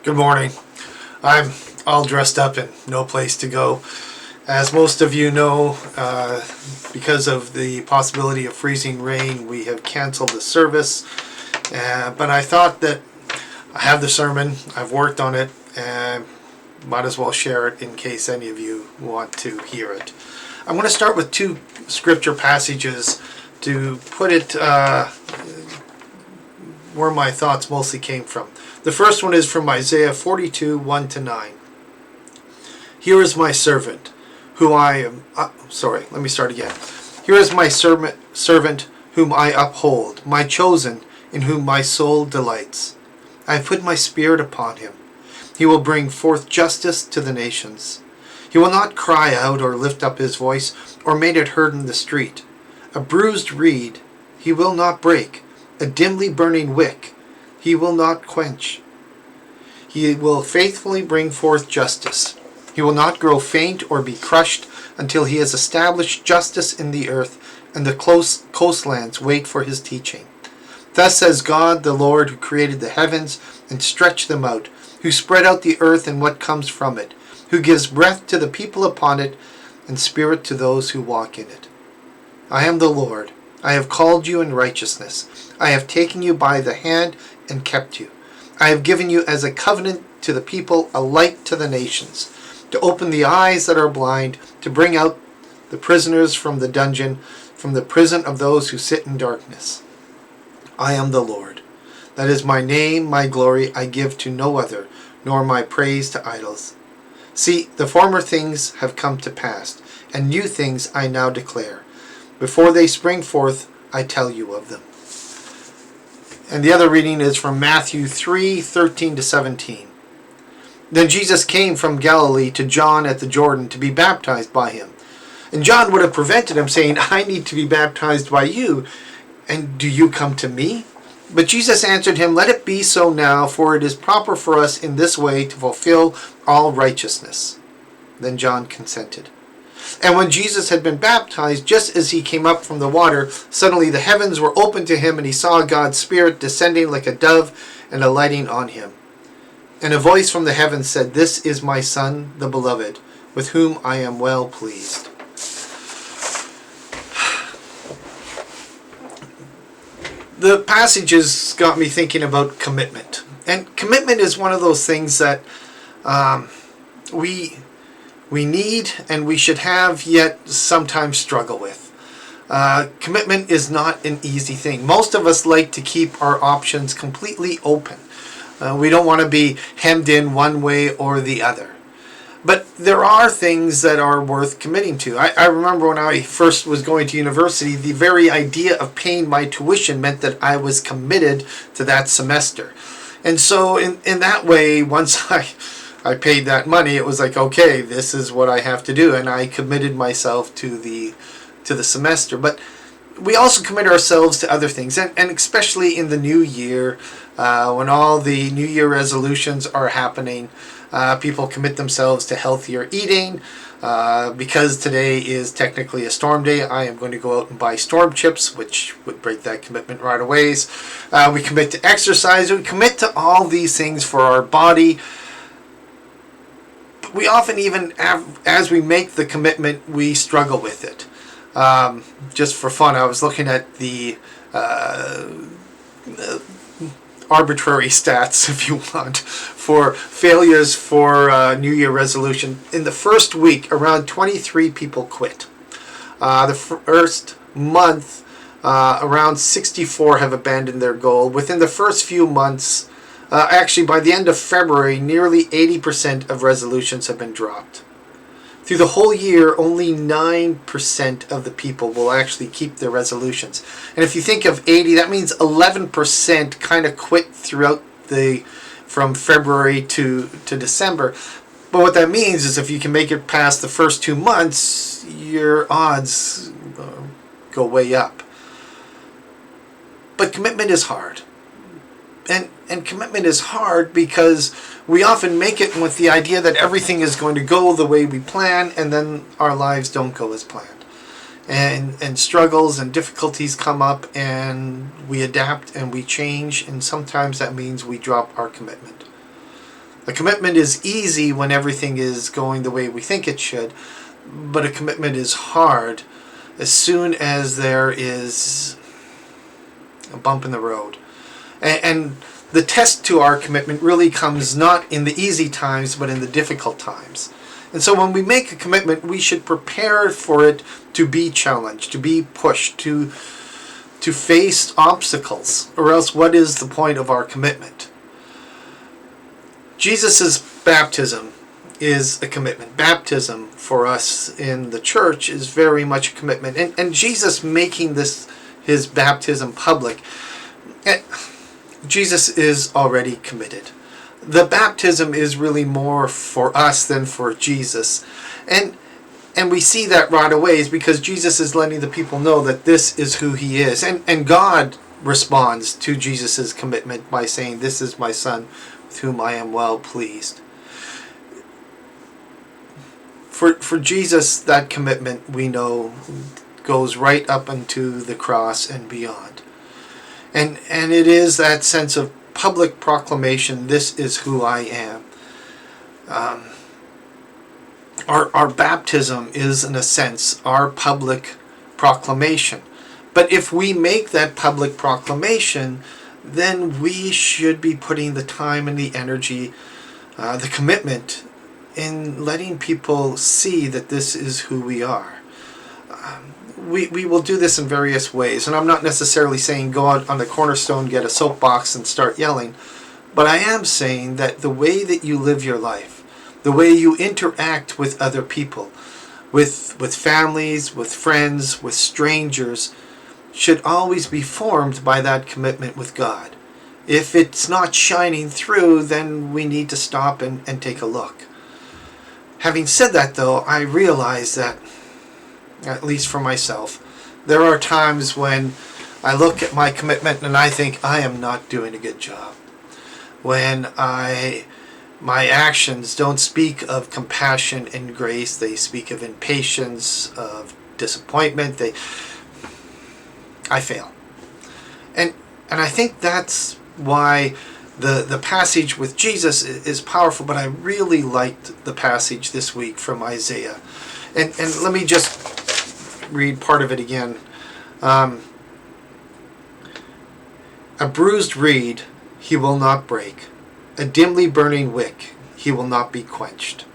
Good morning. I'm all dressed up and no place to go. As most of you know, because of the possibility of freezing rain, we have canceled the service. But I thought that I have the sermon, I've worked on it, and might as well share it in case any of you want to hear it. I'm going to start with two scripture passages to put it where my thoughts mostly came from. The first one is from Isaiah 42, 1-9. Here is my servant, who I am... let me start again. Here is my servant whom I uphold, my chosen, in whom my soul delights. I have put my spirit upon him. He will bring forth justice to the nations. He will not cry out or lift up his voice or make it heard in the street. A bruised reed he will not break, a dimly burning wick he will not quench. He will faithfully bring forth justice. He will not grow faint or be crushed until he has established justice in the earth, and the coastlands wait for his teaching. Thus says God, the Lord, who created the heavens and stretched them out, who spread out the earth and what comes from it, who gives breath to the people upon it, and spirit to those who walk in it. I am the Lord. I have called you in righteousness. I have taken you by the hand and kept you. I have given you as a covenant to the people, a light to the nations, to open the eyes that are blind, to bring out the prisoners from the dungeon, from the prison of those who sit in darkness. I am the Lord. That is my name, my glory I give to no other, nor my praise to idols. See, the former things have come to pass, and new things I now declare. Before they spring forth, I tell you of them. And the other reading is from Matthew 3, 13-17. Then Jesus came from Galilee to John at the Jordan to be baptized by him. And John would have prevented him, saying, I need to be baptized by you, and do you come to me? But Jesus answered him, Let it be so now, for it is proper for us in this way to fulfill all righteousness. Then John consented. And when Jesus had been baptized, just as he came up from the water, suddenly the heavens were opened to him, and he saw God's Spirit descending like a dove and alighting on him. And a voice from the heavens said, This is my Son, the Beloved, with whom I am well pleased. The passages got me thinking about commitment. And commitment is one of those things that we need and we should have, yet sometimes struggle with. Commitment is not an easy thing. Most of us like to keep our options completely open. We don't want to be hemmed in one way or the other. But there are things that are worth committing to. I remember when I first was going to university, the very idea of paying my tuition meant that I was committed to that semester. And so in that way, once I paid that money, it was like, okay, this is what I have to do. And I committed myself to the semester. But we also commit ourselves to other things. And especially in the new year, when all the New Year resolutions are happening, people commit themselves to healthier eating. Because today is technically a storm day, I am going to go out and buy storm chips, which would break that commitment right away. We commit to exercise. We commit to all these things for our body. But we often, even as we make the commitment, we struggle with it. Just for fun, I was looking at the arbitrary stats, if you want, for failures for New Year resolution. In the first week, around 23 people quit. The first month, around 64 have abandoned their goal. Within the first few months, actually by the end of February, nearly 80% of resolutions have been dropped. Through the whole year, only 9% of the people will actually keep their resolutions. And if you think of 80, that means 11% kind of quit throughout from February to December. But what that means is if you can make it past the first 2 months, your odds go way up. But commitment is hard. And commitment is hard because we often make it with the idea that everything is going to go the way we plan, and then our lives don't go as planned. And struggles and difficulties come up, and we adapt and we change, and sometimes that means we drop our commitment. A commitment is easy when everything is going the way we think it should, but a commitment is hard as soon as there is a bump in the road. And the test to our commitment really comes not in the easy times, but in the difficult times. And so when we make a commitment, we should prepare for it to be challenged, to be pushed, to face obstacles, or else what is the point of our commitment? Jesus' baptism is a commitment. Baptism for us in the church is very much a commitment. And Jesus making this his baptism public, Jesus is already committed. The baptism is really more for us than for Jesus. And we see that right away is because Jesus is letting the people know that this is who he is. And God responds to Jesus' commitment by saying, "This is my son with whom I am well pleased." For Jesus, that commitment, we know, goes right up into the cross and beyond. And it is that sense of public proclamation, this is who I am. Our baptism is, in a sense, our public proclamation. But if we make that public proclamation, then we should be putting the time and the energy, the commitment, in letting people see that this is who we are. We will do this in various ways, and I'm not necessarily saying go out on the cornerstone, get a soapbox, and start yelling, but I am saying that the way that you live your life, the way you interact with other people, with families, with friends, with strangers, should always be formed by that commitment with God. If it's not shining through, then we need to stop and take a look. Having said that, though, I realize that, at least for myself, there are times when I look at my commitment and I think I am not doing a good job. When my actions don't speak of compassion and grace, they speak of impatience, of disappointment. I fail. And I think that's why the passage with Jesus is powerful, but I really liked the passage this week from Isaiah. And let me just read part of it again. A bruised reed he will not break. A dimly burning wick he will not be quenched.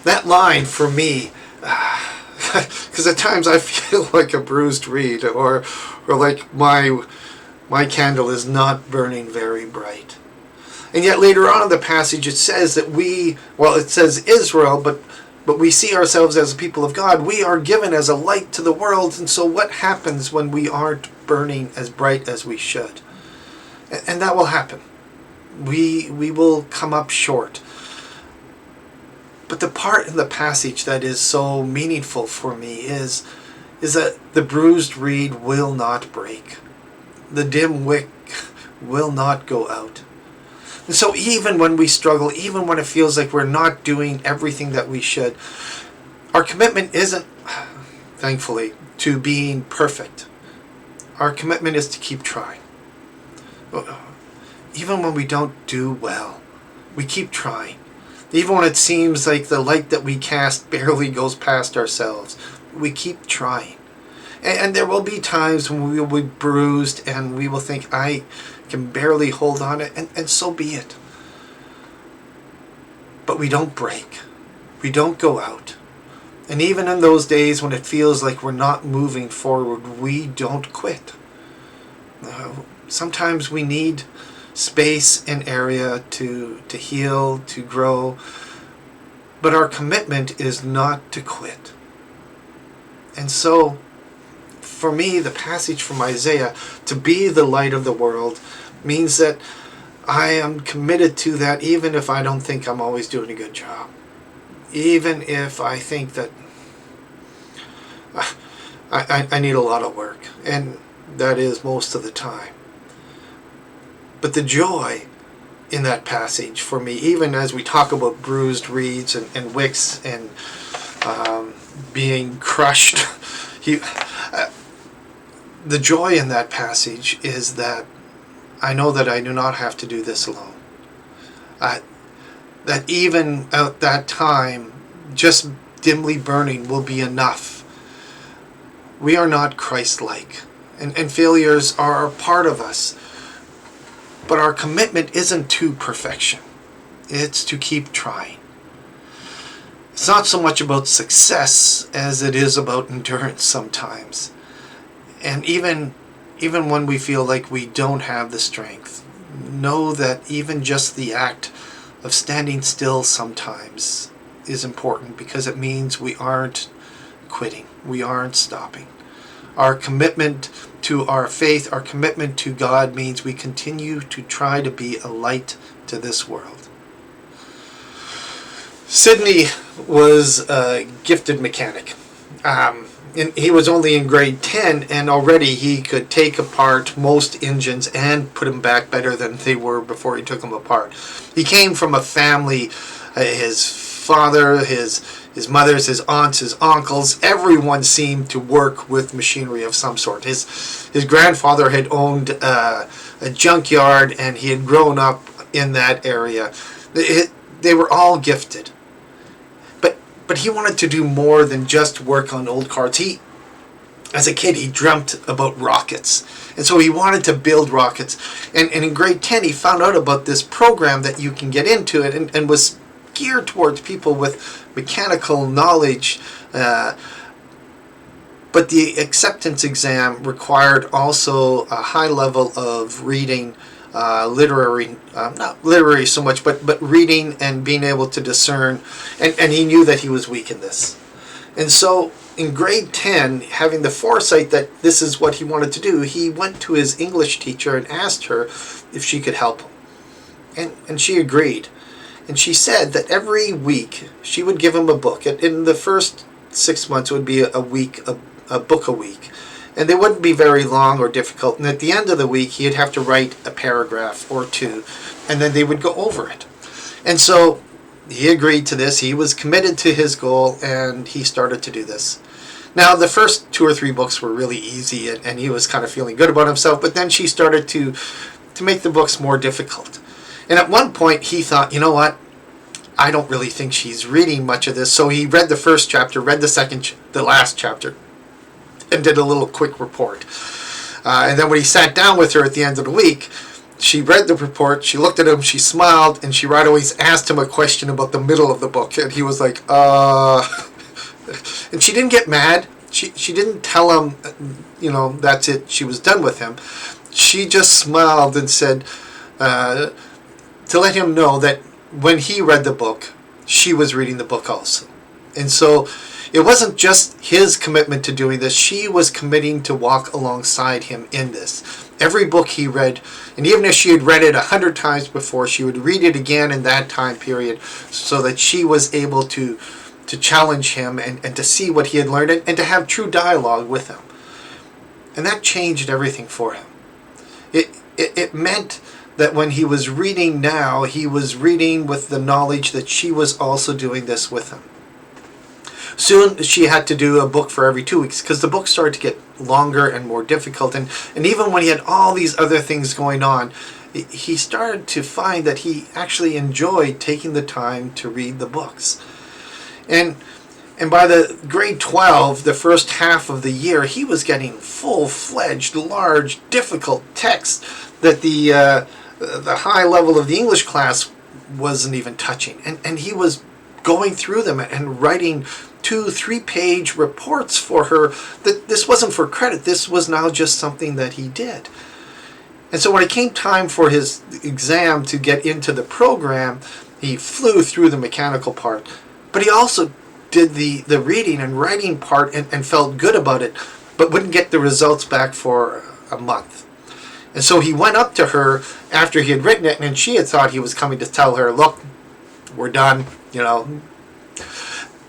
That line for me, because at times I feel like a bruised reed, or like my candle is not burning very bright. And yet later on in the passage it says that it says Israel, but we see ourselves as a people of God. We are given as a light to the world, and so what happens when we aren't burning as bright as we should? And that will happen. We will come up short. But the part in the passage that is so meaningful for me is that the bruised reed will not break. The dim wick will not go out. And so even when we struggle, even when it feels like we're not doing everything that we should, our commitment isn't, thankfully, to being perfect. Our commitment is to keep trying. Even when we don't do well, we keep trying. Even when it seems like the light that we cast barely goes past ourselves, we keep trying. And there will be times when we will be bruised and we will think, I can barely hold on it, and so be it. But we don't break. We don't go out. And even in those days when it feels like we're not moving forward, we don't quit. Sometimes we need space and area to heal, to grow. But our commitment is not to quit. And so, for me, the passage from Isaiah, to be the light of the world, means that I am committed to that even if I don't think I'm always doing a good job. Even if I think that I need a lot of work. And that is most of the time. But the joy in that passage for me, even as we talk about bruised reeds and wicks and being crushed, the joy in that passage is that I know that I do not have to do this alone. that even at that time, just dimly burning will be enough. We are not Christ-like, and failures are a part of us. But our commitment isn't to perfection. It's to keep trying. It's not so much about success as it is about endurance sometimes. And even when we feel like we don't have the strength, know that even just the act of standing still sometimes is important, because it means we aren't quitting. We aren't stopping. Our commitment to our faith, our commitment to God, means we continue to try to be a light to this world. Sidney was a gifted mechanic. And he was only in grade 10, and already he could take apart most engines and put them back better than they were before he took them apart. He came from a family, his father, his mothers, his aunts, his uncles, everyone seemed to work with machinery of some sort. His grandfather had owned a junkyard, and he had grown up in that area. They were all gifted. But he wanted to do more than just work on old cars. As a kid, he dreamt about rockets. And so he wanted to build rockets. And in grade 10, he found out about this program that you can get into it, and was geared towards people with mechanical knowledge. But the acceptance exam required also a high level of reading, literary, not literary so much, but reading and being able to discern, and he knew that he was weak in this. And so in grade 10, having the foresight that this is what he wanted to do, he went to his English teacher and asked her if she could help him. And she agreed. And she said that every week she would give him a book. In the first 6 months, it would be a book a week. And they wouldn't be very long or difficult. And at the end of the week, he'd have to write a paragraph or two, and then they would go over it. And so he agreed to this. He was committed to his goal, and he started to do this. Now, the first 2 or 3 books were really easy, and he was kind of feeling good about himself. But then she started to make the books more difficult. And at one point, he thought, you know what? I don't really think she's reading much of this. So he read the first chapter, read the last chapter, and did a little quick report. And then when he sat down with her at the end of the week, she read the report, she looked at him, she smiled, and she right away asked him a question about the middle of the book. And he was like, And she didn't get mad. She didn't tell him, that's it, she was done with him. She just smiled and said, to let him know that when he read the book, she was reading the book also. And so it wasn't just his commitment to doing this. She was committing to walk alongside him in this. Every book he read, and even if she had read it 100 times before, she would read it again in that time period, so that she was able to challenge him and to see what he had learned, and to have true dialogue with him. And that changed everything for him. It meant that when he was reading now, he was reading with the knowledge that she was also doing this with him. Soon she had to do a book for every 2 weeks, because the book started to get longer and more difficult. And even when he had all these other things going on, he started to find that he actually enjoyed taking the time to read the books. And by the grade 12, the first half of the year, he was getting full-fledged, large, difficult texts that the high level of the English class wasn't even touching. And he was going through them and writing 2-3 page reports for her. That this wasn't for credit. This was now just something that he did. And so when it came time for his exam to get into the program, he flew through the mechanical part. But he also did the reading and writing part and felt good about it, but wouldn't get the results back for a month. And so he went up to her after he had written it, and she had thought he was coming to tell her, look, we're done,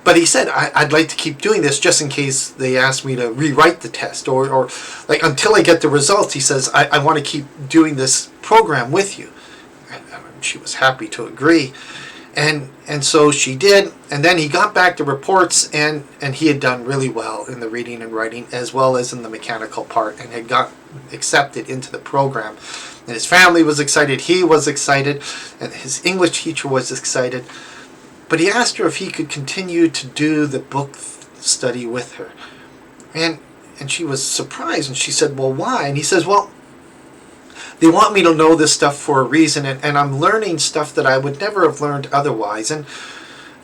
But he said, I'd like to keep doing this just in case they ask me to rewrite the test, or like until I get the results. He says, I want to keep doing this program with you. And she was happy to agree. And so she did, and then he got back the reports, and he had done really well in the reading and writing, as well as in the mechanical part, and had got accepted into the program. And his family was excited, he was excited, and his English teacher was excited. But he asked her if he could continue to do the book study with her. And she was surprised, and she said, well, why? And he says, well, they want me to know this stuff for a reason, and I'm learning stuff that I would never have learned otherwise, and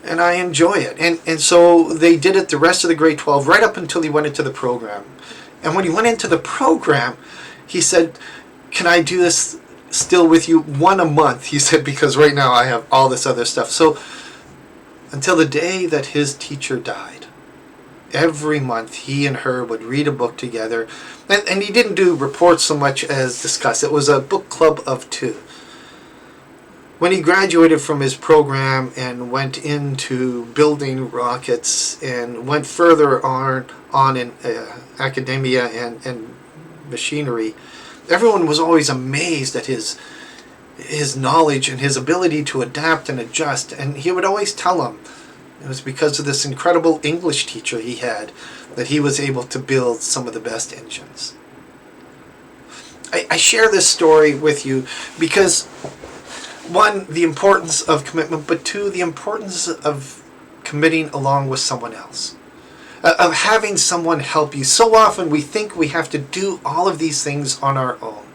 I enjoy it. And so they did it the rest of the grade 12, right up until he went into the program. And when he went into the program, he said, can I do this still with you one a month? He said, because right now I have all this other stuff. So until the day that his teacher died, every month he and her would read a book together. And he didn't do reports so much as discuss. It was a book club of 2. When he graduated from his program and went into building rockets and went further on in academia and machinery, everyone was always amazed at his knowledge and his ability to adapt and adjust. And he would always tell them it was because of this incredible English teacher he had that he was able to build some of the best engines. I share this story with you because, 1, the importance of commitment, but 2, the importance of committing along with someone else, of having someone help you. So often we think we have to do all of these things on our own.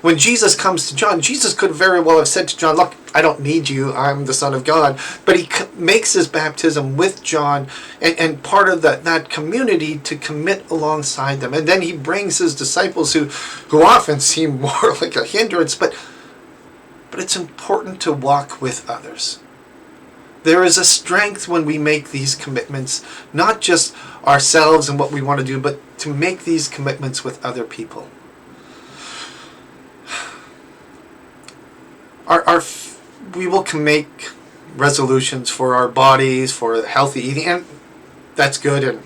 When Jesus comes to John, Jesus could very well have said to John, look, I don't need you, I'm the Son of God. But he makes his baptism with John and part of that community to commit alongside them. And then he brings his disciples who often seem more like a hindrance, but it's important to walk with others. There is a strength when we make these commitments, not just ourselves and what we want to do, but to make these commitments with other people. We will make resolutions for our bodies, for healthy eating, and that's good, and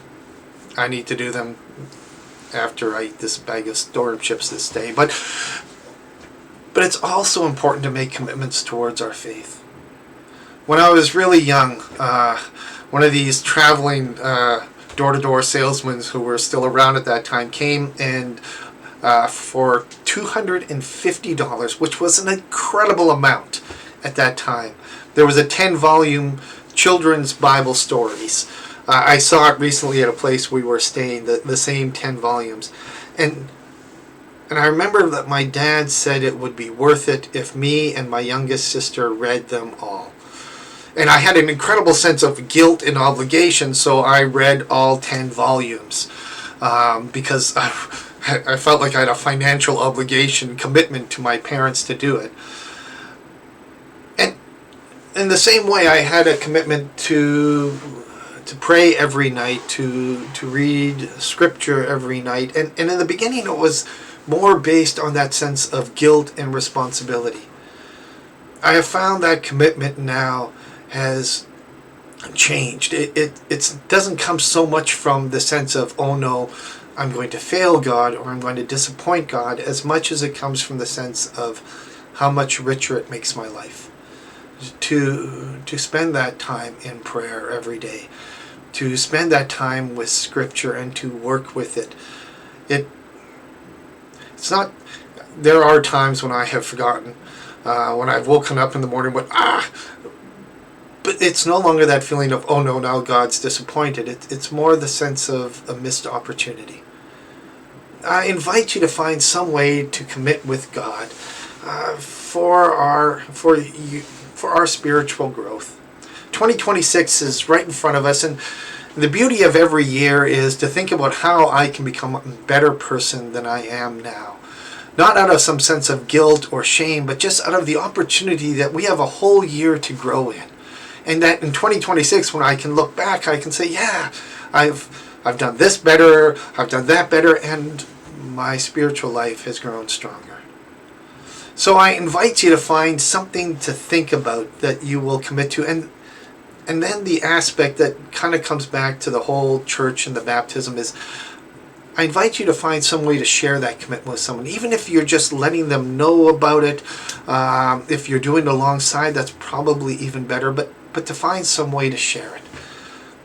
I need to do them after I eat this bag of storm chips this day. But it's also important to make commitments towards our faith. When I was really young, one of these traveling door-to-door salesmen who were still around at that time came and for $250, which was an incredible amount at that time. There was a 10-volume children's Bible stories. I saw it recently at a place we were staying, the same 10 volumes. And I remember that my dad said it would be worth it if me and my youngest sister read them all. And I had an incredible sense of guilt and obligation, so I read all 10 volumes because I felt like I had a financial obligation, commitment to my parents to do it. And in the same way, I had a commitment to pray every night, to read scripture every night. And in the beginning, it was more based on that sense of guilt and responsibility. I have found that commitment now has changed. It doesn't come so much from the sense of, oh no, I'm going to fail God or I'm going to disappoint God, as much as it comes from the sense of how much richer it makes my life. To spend that time in prayer every day, to spend that time with Scripture and to work with it. It's not, there are times when I have forgotten, when I've woken up in the morning but it's no longer that feeling of, oh no, now God's disappointed. It's more the sense of a missed opportunity. I invite you to find some way to commit with God for our spiritual growth. 2026 is right in front of us, and the beauty of every year is to think about how I can become a better person than I am now. Not out of some sense of guilt or shame, but just out of the opportunity that we have a whole year to grow in. And that in 2026, when I can look back, I can say, yeah, I've done this better, I've done that better, and my spiritual life has grown stronger. So I invite you to find something to think about that you will commit to. And then the aspect that kind of comes back to the whole church and the baptism is, I invite you to find some way to share that commitment with someone, even if you're just letting them know about it. If you're doing it alongside, that's probably even better, but to find some way to share it.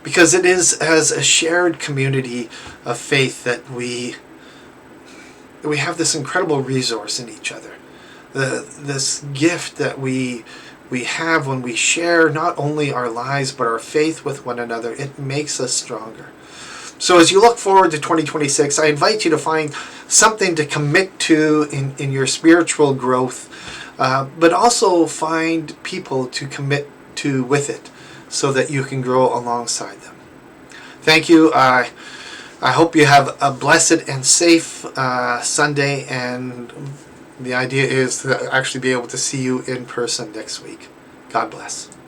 Because it is as a shared community of faith that we have this incredible resource in each other. this gift that we have when we share not only our lives but our faith with one another. It makes us stronger. So as you look forward to 2026, I invite you to find something to commit to in your spiritual growth, but also find people to commit to with it so that you can grow alongside them. Thank you. I hope you have a blessed and safe Sunday, and the idea is to actually be able to see you in person next week. God bless.